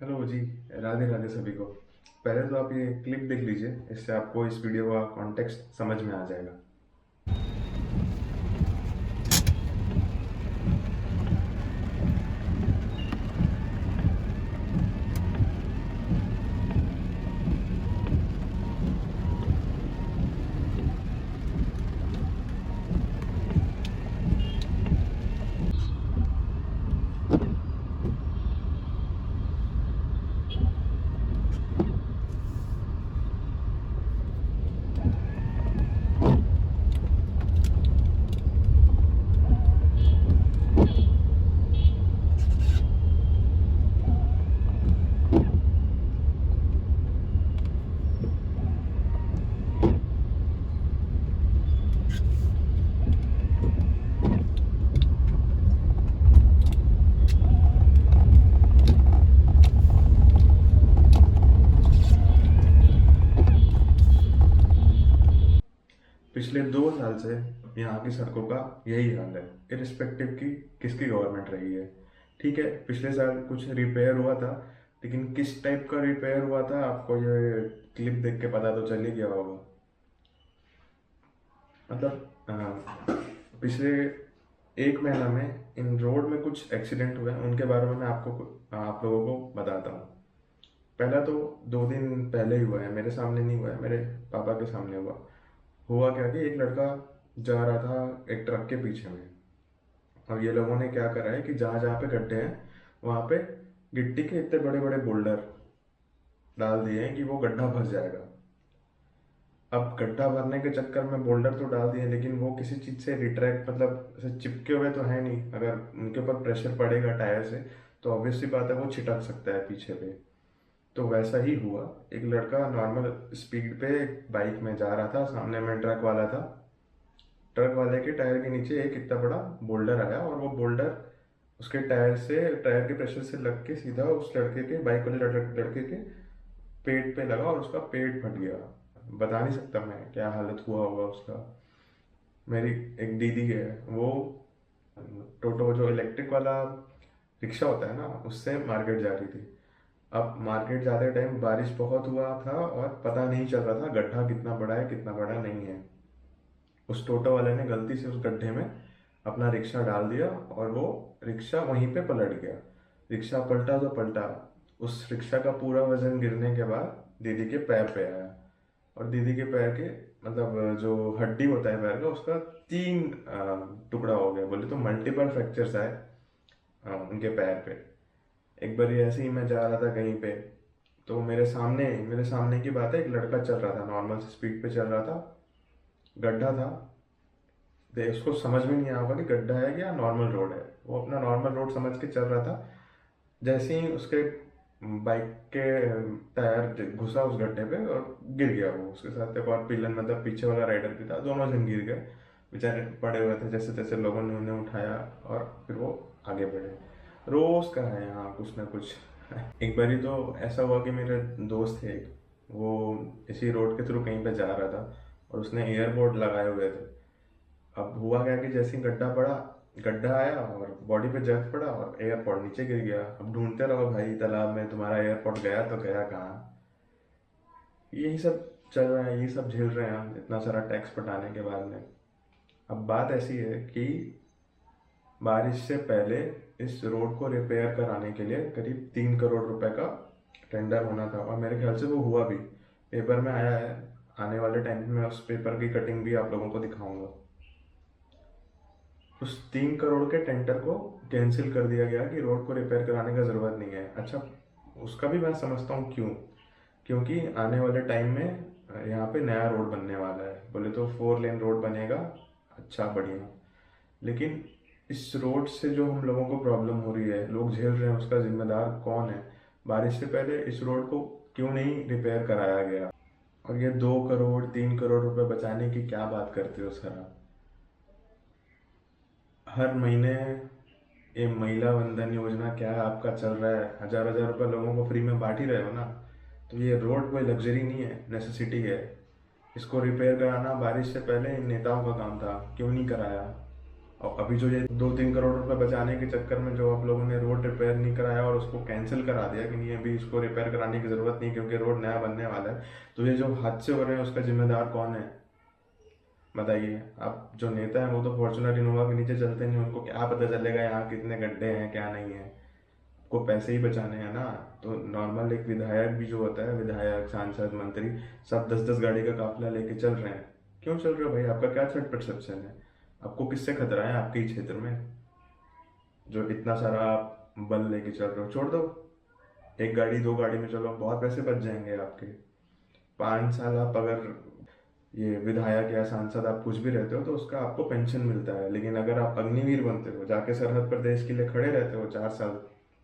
Hello जी। राधे राधे सभी को। पहले तो आप ये क्लिप देख लीजिए, इससे आपको इस वीडियो का कॉन्टेक्स्ट समझ में आ जाएगा। पिछले 2 साल से यहाँ की सड़कों का यही हाल है, इरिस्पेक्टिव की किसकी गवर्नमेंट रही है। ठीक है, पिछले साल कुछ रिपेयर हुआ था, लेकिन किस टाइप का रिपेयर हुआ था आपको ये क्लिप देख के पता तो चल ही गया होगा। मतलब पिछले 1 महीना में इन रोड में कुछ एक्सीडेंट हुए हैं, उनके बारे में मैं आप लोगों को बताता हूँ। पहला तो 2 दिन पहले ही हुआ है, मेरे सामने नहीं हुआ है, मेरे पापा के सामने हुआ। हुआ क्या कि एक लड़का जा रहा था एक ट्रक के पीछे में, और ये लोगों ने क्या करा है कि जहाँ जहाँ पे गड्ढे हैं वहाँ पे गिट्टी के इतने बड़े बड़े बोल्डर डाल दिए हैं कि वो गड्ढा भर जाएगा। अब गड्ढा भरने के चक्कर में बोल्डर तो डाल दिए, लेकिन वो किसी चीज़ से रिट्रैक्ट मतलब ऐसे चिपके हुए तो है नहीं। अगर उनके ऊपर प्रेशर पड़ेगा टायर से तो ऑब्वियसली बात है वो छिटक सकता है पीछे पे। तो वैसा ही हुआ। एक लड़का नॉर्मल स्पीड पे बाइक में जा रहा था, सामने में ट्रक वाला था। ट्रक वाले के टायर के नीचे एक इतना बड़ा बोल्डर आया, और वो बोल्डर उसके टायर के प्रेशर से लग के सीधा उस लड़के के बाइक वाले लड़के के पेट पे लगा, और उसका पेट फट गया। बता नहीं सकता मैं क्या हालत हुआ होगा उसका। मेरी एक दीदी है, वो टोटो जो इलेक्ट्रिक वाला रिक्शा होता है ना, उससे मार्केट जा रही थी। अब मार्केट जाते टाइम बारिश बहुत हुआ था, और पता नहीं चल रहा था गड्ढा कितना बड़ा है कितना बड़ा नहीं है। उस टोटो वाले ने गलती से उस गड्ढे में अपना रिक्शा डाल दिया, और वो रिक्शा वहीं पे पलट गया। रिक्शा पलटा तो पलटा, उस रिक्शा का पूरा वजन गिरने के बाद दीदी के पैर पे आया। और दीदी के पैर के मतलब जो हड्डी होता है पैर का, उसका 3 टुकड़ा हो गया। बोले तो मल्टीपल फ्रैक्चर्स आए उनके पैर पे। एक बार ऐसे ही मैं जा रहा था कहीं पे, तो मेरे सामने की बात है, एक लड़का चल रहा था नॉर्मल स्पीड पे चल रहा था। गड्ढा था, तो उसको समझ में नहीं आया होगा कि गड्ढा है या नॉर्मल रोड है। वो अपना नॉर्मल रोड समझ के चल रहा था। जैसे ही उसके बाइक के टायर घुसा उस गड्ढे पे और गिर गया। वो उसके साथ एक और पिलन मतलब पीछे वाला राइडर भी था, दोनों जन गिर गए। बेचारे पड़े हुए थे, जैसे तैसे लोगों ने उन्हें उठाया और फिर वो आगे बढ़े। रोज का है यहाँ कुछ ना कुछ। एक बारी तो ऐसा हुआ कि मेरे दोस्त थे, वो इसी रोड के थ्रू कहीं पे जा रहा था, और उसने एयरपोर्ट लगाए हुए थे। अब हुआ क्या कि जैसे ही गड्ढा आया और बॉडी पे जर्क पड़ा और एयरपोर्ट नीचे गिर गया। अब ढूंढते रहो भाई तालाब में, तुम्हारा एयरपोर्ट गया तो गया कहाँ। यही सब चल रहा है, यही सब झेल रहे हैं हम इतना सारा टैक्स पटाने के बाद में। अब बात ऐसी है कि बारिश से पहले इस रोड को रिपेयर कराने के लिए करीब 3 करोड़ रुपए का टेंडर होना था, और मेरे ख्याल से वो हुआ भी, पेपर में आया है। आने वाले टाइम में मैं उस पेपर की कटिंग भी आप लोगों को दिखाऊंगा। उस 3 करोड़ के टेंडर को कैंसिल कर दिया गया कि रोड को रिपेयर कराने का ज़रूरत नहीं है। अच्छा, उसका भी मैं समझता हूँ क्यों। क्योंकि आने वाले टाइम में यहाँ पे नया रोड बनने वाला है। बोले तो 4 लेन रोड बनेगा, अच्छा बढ़िया। लेकिन इस रोड से जो हम लोगों को प्रॉब्लम हो रही है, लोग झेल रहे हैं, उसका जिम्मेदार कौन है। बारिश से पहले इस रोड को क्यों नहीं रिपेयर कराया गया। और ये 2 करोड़ 3 करोड़ रुपए बचाने की क्या बात करते हो सर आप। हर महीने ये महिला वंदन योजना क्या है आपका चल रहा है, हजार हजार रुपये लोगों को फ्री में बांट ही रहे हो ना। तो ये रोड कोई लग्जरी नहीं है, नेसेसिटी है। इसको रिपेयर कराना बारिश से पहले इन नेताओं का काम था, क्यों नहीं कराया। और अभी जो ये 2-3 करोड़ रुपए बचाने के चक्कर में जो आप लोगों ने रोड रिपेयर नहीं कराया और उसको कैंसिल करा दिया कि नहीं अभी इसको रिपेयर कराने की ज़रूरत नहीं क्योंकि रोड नया बनने वाला है, तो ये जो हादसे हो रहे हैं उसका जिम्मेदार कौन है? बताइए। आप जो नेता हैं वो तो फॉर्चुनर इनोवा के नीचे चलते नहीं, उनको क्या पता चलेगा यहाँ कितने गड्ढे हैं क्या नहीं है। आपको पैसे ही बचाने हैं ना। तो नॉर्मल एक विधायक भी जो होता है, विधायक सांसद मंत्री, सब 10-10 गाड़ी का काफिला लेके चल रहे हैं। क्यों चल रहे हो भाई? आपका क्या थ्रेट परसेप्शन है? आपको किससे खतरा है आपके ही क्षेत्र में जो इतना सारा आप बल लेके चल रहे हो? छोड़ दो, एक गाड़ी 2 गाड़ी में चलो, बहुत पैसे बच जाएंगे आपके। 5 साल आप अगर ये विधायक या सांसद आप कुछ भी रहते हो तो उसका आपको पेंशन मिलता है, लेकिन अगर आप अग्निवीर बनते हो, जाके सरहद पर देश के लिए खड़े रहते हो 4 साल,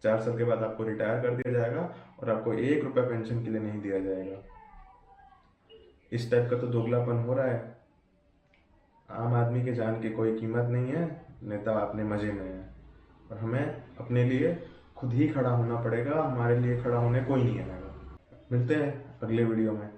4 साल के बाद आपको रिटायर कर दिया जाएगा और आपको 1 रुपया पेंशन के लिए नहीं दिया जाएगा। इस टाइप का तो दोगलापन हो रहा है। आम आदमी के जान की कोई कीमत नहीं है, नेता अपने मजे में है, और हमें अपने लिए खुद ही खड़ा होना पड़ेगा, हमारे लिए खड़ा होने कोई नहीं आएगा। मिलते हैं अगले वीडियो में।